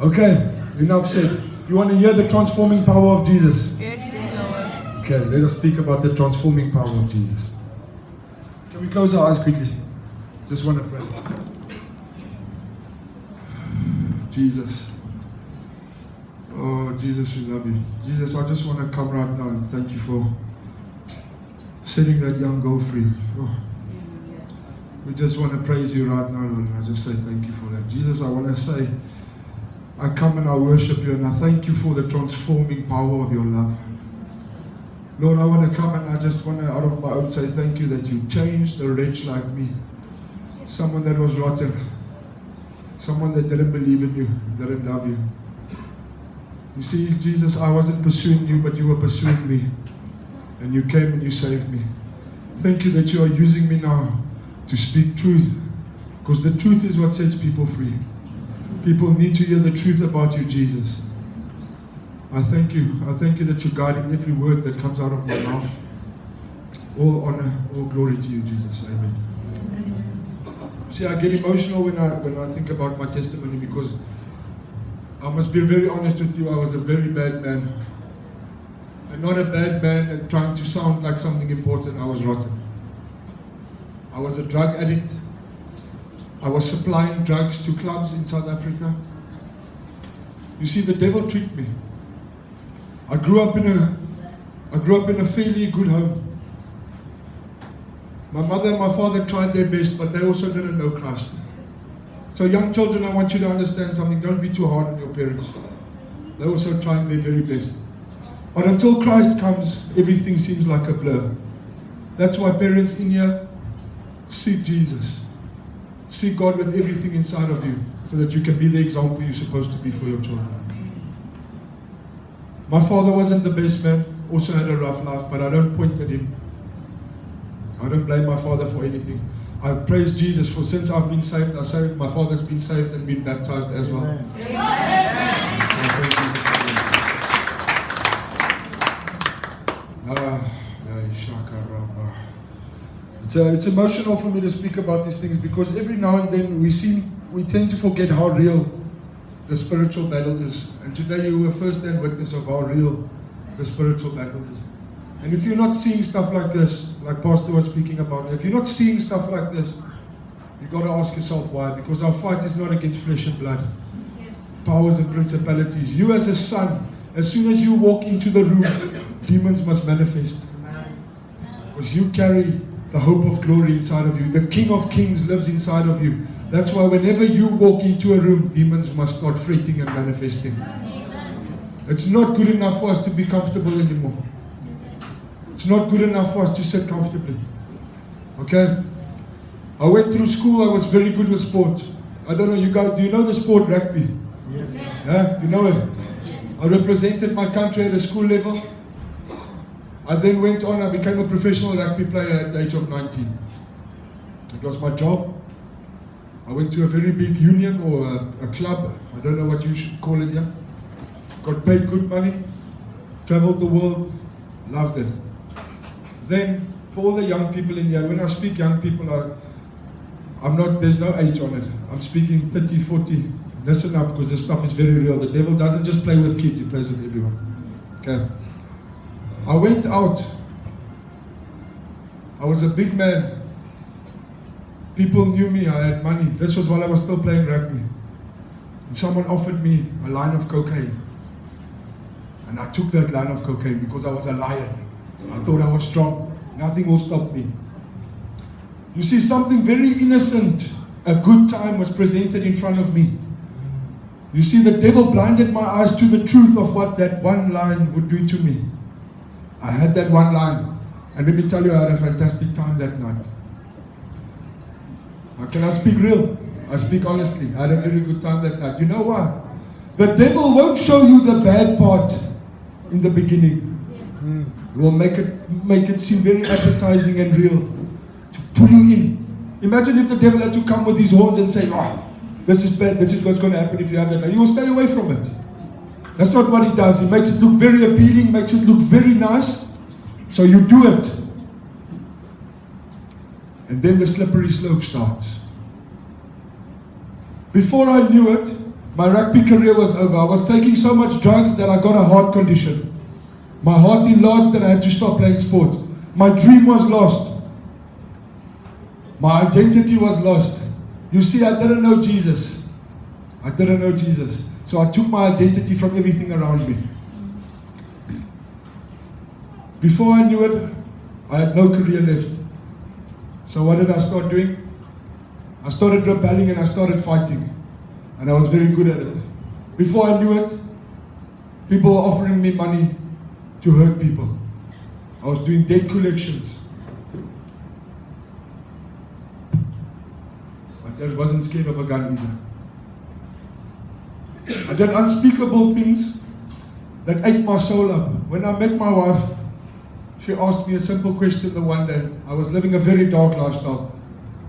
Okay, enough said. You want to hear the transforming power of Jesus? Yes, Lord. Okay, let us speak about the transforming power of Jesus. Can we close our eyes quickly? Just want to pray. Jesus. Oh, Jesus, we love you. Jesus, I just want to come right now and thank you for setting that young girl free. Oh. We just want to praise you right now, Lord. And I just say thank you for that. Jesus, I want to say, I come and I worship you and I thank you for the transforming power of your love. Lord, I want to come and I just want to, out of my own, say thank you that you changed a wretch like me. Someone that was rotten. Someone that didn't believe in you, didn't love you. You see, Jesus, I wasn't pursuing you, but you were pursuing me. And you came and you saved me. Thank you that you are using me now to speak truth. Because the truth is what sets people free. People need to hear the truth about you, Jesus. I thank you. I thank you that you're guiding every word that comes out of my mouth. All honor, all glory to you, Jesus. Amen. See, I get emotional when I think about my testimony because I must be very honest with you, I was a very bad man. And not a bad man and trying to sound like something important, I was rotten. I was a drug addict. I was supplying drugs to clubs in South Africa. You see, the devil tricked me. I grew up in a fairly good home. My mother and my father tried their best, but they also didn't know Christ. So young children, I want you to understand something. Don't be too hard on your parents. They're also trying their very best. But until Christ comes, everything seems like a blur. That's why parents in here, seek Jesus. Seek God with everything inside of you, so that you can be the example you're supposed to be for your children. My father wasn't the best man, also had a rough life, but I don't point at him. I don't blame my father for anything. I praise Jesus for since I've been saved. I say my father's been saved and been baptized as well. It's emotional for me to speak about these things because every now and then we tend to forget how real the spiritual battle is. And today you were first-hand witness of how real the spiritual battle is. And if you're not seeing stuff like this, like Pastor was speaking about, if you're not seeing stuff like this, you've got to ask yourself why. Because our fight is not against flesh and blood. Powers and principalities. You as a son, as soon as you walk into the room, demons must manifest. Because you carry the hope of glory inside of you. The King of Kings lives inside of you. That's why whenever you walk into a room, demons must start fretting and manifesting. It's not good enough for us to be comfortable anymore. It's not good enough for us to sit comfortably. Okay? I went through school, I was very good with sport. I don't know, you guys, do you know the sport rugby? Yes. Yeah, you know it? Yes. I represented my country at a school level. I then went on, I became a professional rugby player at the age of 19. It was my job. I went to a very big union or a club, I don't know what you should call it here. Got paid good money, traveled the world, loved it. Then, for all the young people in here, when I speak young people, there's no age on it. I'm speaking 30, 40. Listen up, because this stuff is very real. The devil doesn't just play with kids, he plays with everyone. Okay. I went out. I was a big man. People knew me, I had money. This was while I was still playing rugby. And someone offered me a line of cocaine. And I took that line of cocaine because I was a lion. I thought I was strong. Nothing will stop me. You see, something very innocent, a good time was presented in front of me. You see, the devil blinded my eyes to the truth of what that one line would do to me. I had that one line. And let me tell you, I had a fantastic time that night. Now, can I speak real? I speak honestly. I had a very good time that night. You know why? The devil won't show you the bad part in the beginning. He will make it seem very appetizing and real to pull you in. Imagine if the devil had to come with his horns and say, this is bad, this is what's going to happen if you have that. You will stay away from it. That's not what he does. He makes it look very appealing, makes it look very nice. So you do it. And then the slippery slope starts. Before I knew it, My rugby career was over. I was taking so much drugs that I got a heart condition. My heart enlarged and I had to stop playing sport. My dream was lost. My identity was lost. You see, I didn't know Jesus. I didn't know Jesus. So I took my identity from everything around me. Before I knew it, I had no career left. So what did I start doing? I started rebelling and I started fighting. And I was very good at it. Before I knew it, people were offering me money to hurt people. I was doing debt collections. My dad wasn't scared of a gun either. I did unspeakable things that ate my soul up. When I met my wife, she asked me a simple question the one day. I was living a very dark lifestyle.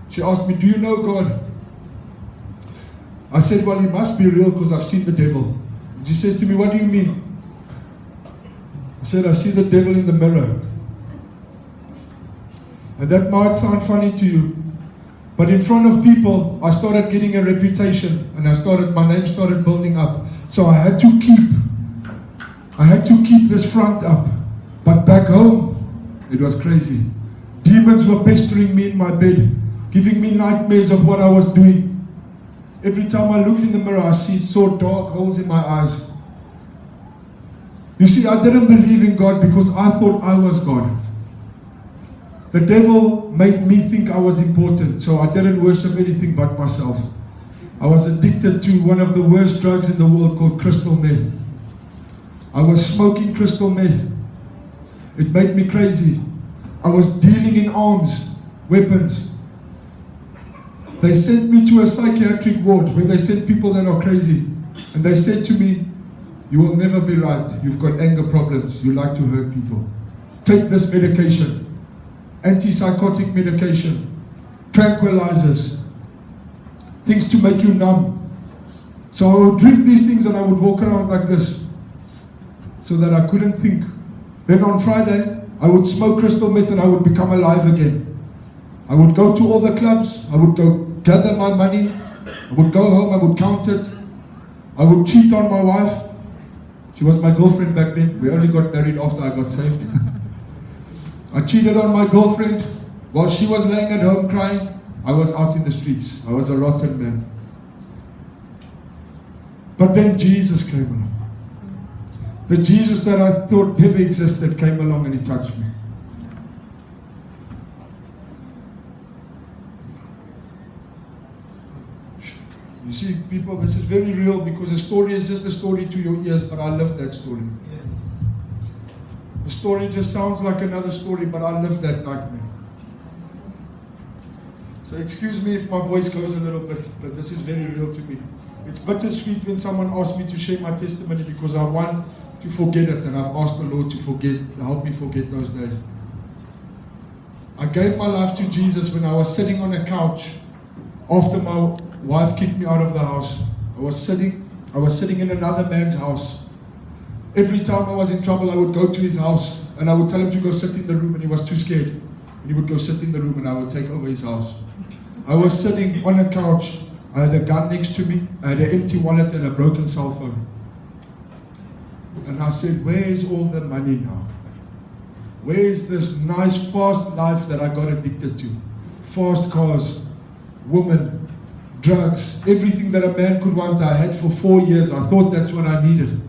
She asked me, do you know God? I said, well, he must be real because I've seen the devil. She says to me, what do you mean? I said, I see the devil in the mirror. And that might sound funny to you, but in front of people, I started getting a reputation and my name started building up. So I had to keep this front up. But back home, it was crazy. Demons were pestering me in my bed, giving me nightmares of what I was doing. Every time I looked in the mirror, I saw dark holes in my eyes. You see, I didn't believe in God because I thought I was God. The devil made me think I was important, so I didn't worship anything but myself. I was addicted to one of the worst drugs in the world called crystal meth. I was smoking crystal meth. It made me crazy. I was dealing in arms, weapons. They sent me to a psychiatric ward where they sent people that are crazy. And they said to me, you will never be right. You've got anger problems. You like to hurt people. Take this medication. Antipsychotic medication. Tranquilizers. Things to make you numb. So I would drink these things and I would walk around like this so that I couldn't think. Then on Friday, I would smoke crystal meth and I would become alive again. I would go to all the clubs. I would go gather my money. I would go home. I would count it. I would cheat on my wife. She was my girlfriend back then. We only got married after I got saved. I cheated on my girlfriend. While she was laying at home crying, I was out in the streets. I was a rotten man. But then Jesus came along. The Jesus that I thought never existed came along and he touched me. You see, people, this is very real because a story is just a story to your ears, but I live that story. Yes. The story just sounds like another story, but I live that nightmare. So excuse me if my voice goes a little bit, but this is very real to me. It's bittersweet when someone asks me to share my testimony because I want to forget it, and I've asked the Lord to help me forget those days. I gave my life to Jesus when I was sitting on a couch after my wife kicked me out of the house. I was sitting in another man's house. Every time I was in trouble, I would go to his house and I would tell him to go sit in the room, and he was too scared. And he would go sit in the room and I would take over his house. I was sitting on a couch. I had a gun next to me. I had an empty wallet and a broken cell phone. And I said, where's all the money now? Where's this nice fast life that I got addicted to? Fast cars, women, drugs, everything that a man could want I had for 4 years. I thought that's what I needed.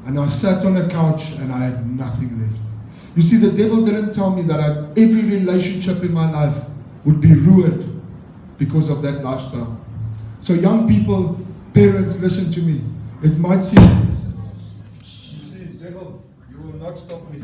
And I sat on a couch and I had nothing left. You see, the devil didn't tell me that every relationship in my life would be ruined because of that lifestyle. So young people, parents, listen to me. It might seem, you see, devil, you will not stop me.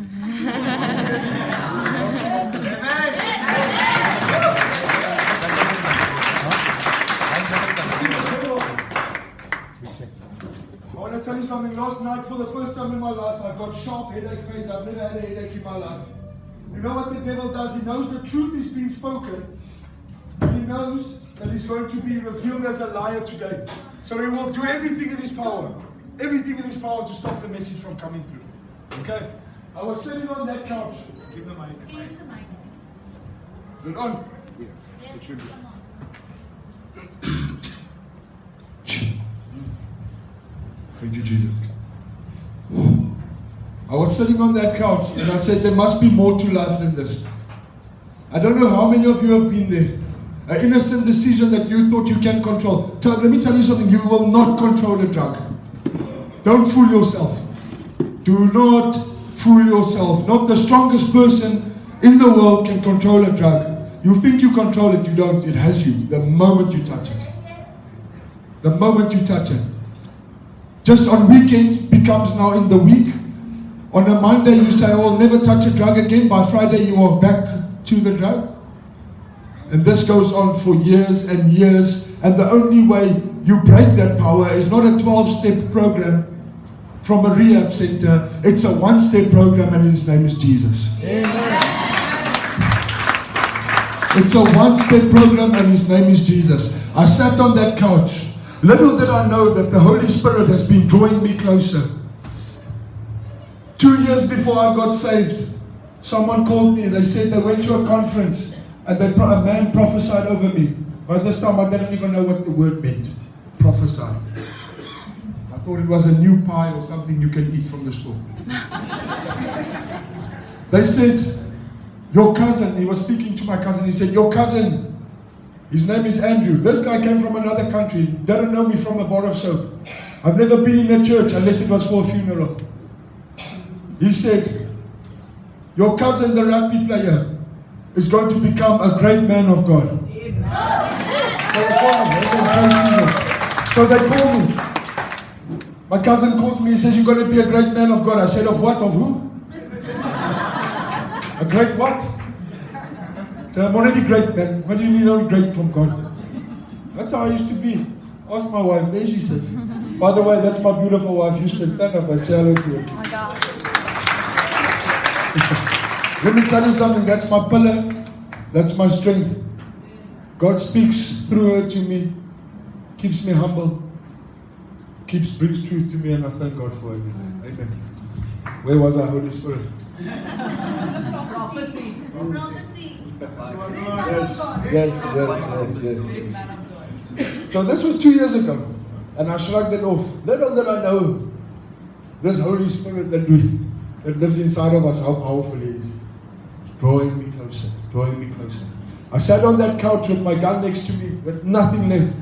I want to tell you something. Last night, for the first time in my life, I got sharp headache pains. I've never had a headache in my life. You know what the devil does? He knows the truth is being spoken. He knows that he's going to be revealed as a liar today. So he will do everything in his power. Everything in his power to stop the message from coming through. Okay? I was sitting on that couch. Give the mic. Use the mic. Is it on? Yes, It should be. come on. Thank you, Jesus. I was sitting on that couch and I said, there must be more to life than this. I don't know how many of you have been there. An innocent decision that you thought you can control. Let me tell you something. You will not control a drug. Don't fool yourself. Do not fool yourself. Not the strongest person in the world can control a drug. You think you control it, you don't. It has you the moment you touch it. The moment you touch it. Just on weekends becomes now in the week. On a Monday you say, oh, I'll never touch a drug again. By Friday you are back to the drug. And this goes on for years and years. And the only way you break that power is not a 12-step program from a rehab center. It's a one-step program and his name is Jesus. Amen. It's a one-step program and his name is Jesus. I sat on that couch. Little did I know that the Holy Spirit has been drawing me closer. 2 years before I got saved, someone called me. They said they went to a conference and a man prophesied over me. By this time I didn't even know what the word meant. Prophesied. I thought it was a new pie or something you can eat from the store. They said, your cousin, he was speaking to my cousin, he said, your cousin, his name is Andrew. This guy came from another country, didn't know me from a bar of soap. I've never been in a church unless it was for a funeral. He said, your cousin, the rugby player, is going to become a great man of God. So they called me. My cousin calls me and says, you're going to be a great man of God. I said, of what? Of who? A great what? So I'm already great, man. What do you need only great from God? That's how I used to be. Ask my wife. There she sits. By the way, that's my beautiful wife, Houston. Stand up and say hello to her. Oh my God. Let me tell you something. That's my pillar. That's my strength. God speaks through her to me. Keeps me humble. Brings truth to me, and I thank God for it. Amen. Where was our Holy Spirit? Prophecy. Yes. So this was 2 years ago, and I shrugged it off. Little did I know this Holy Spirit that lives inside of us, how powerful He is. It's drawing me closer. I sat on that couch with my gun next to me, with nothing left,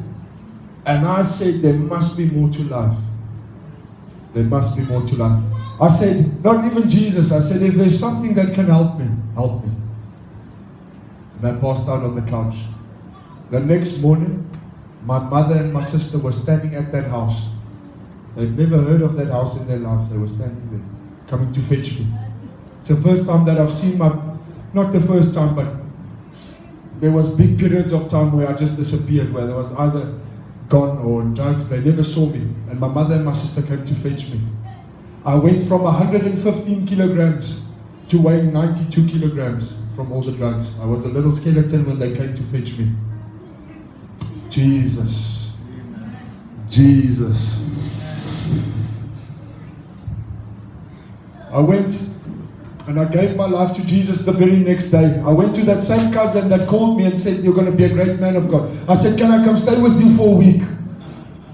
and I said, there must be more to life. There must be more to life. I said, not even Jesus. I said, if there's something that can help me, help me. And I passed out on the couch. The next morning, my mother and my sister were standing at that house. They've never heard of that house in their life. They were standing there, coming to fetch me. It's the first time that I've seen not the first time, but there was big periods of time where I just disappeared, where there was either gone or drugs. They never saw me. And my mother and my sister came to fetch me. I went from 115 kilograms to weighing 92 kilograms from all the drugs. I was a little skeleton when they came to fetch me. Jesus. I went and I gave my life to Jesus the very next day. I went to that same cousin that called me and said, you're going to be a great man of God. I said, can I come stay with you for a week?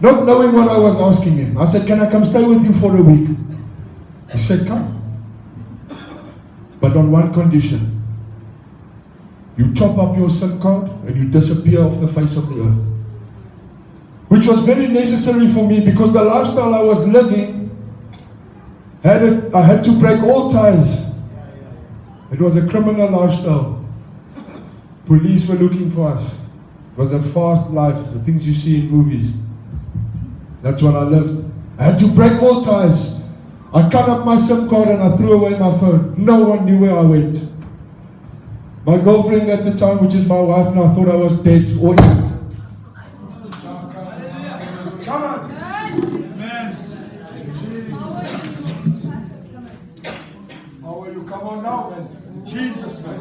Not knowing what I was asking him. I said, can I come stay with you for a week? He said, come. But on one condition. You chop up your SIM card and you disappear off the face of the earth. Which was very necessary for me because the lifestyle I was living, I had to break all ties. It was a criminal lifestyle. Police were looking for us. It was a fast life, the things you see in movies. That's what I lived. I had to break all ties. I cut up my SIM card and I threw away my phone. No one knew where I went. My girlfriend at the time, which is my wife now, thought I was dead. Come on. Amen. How will you come on now, man? Jesus, man.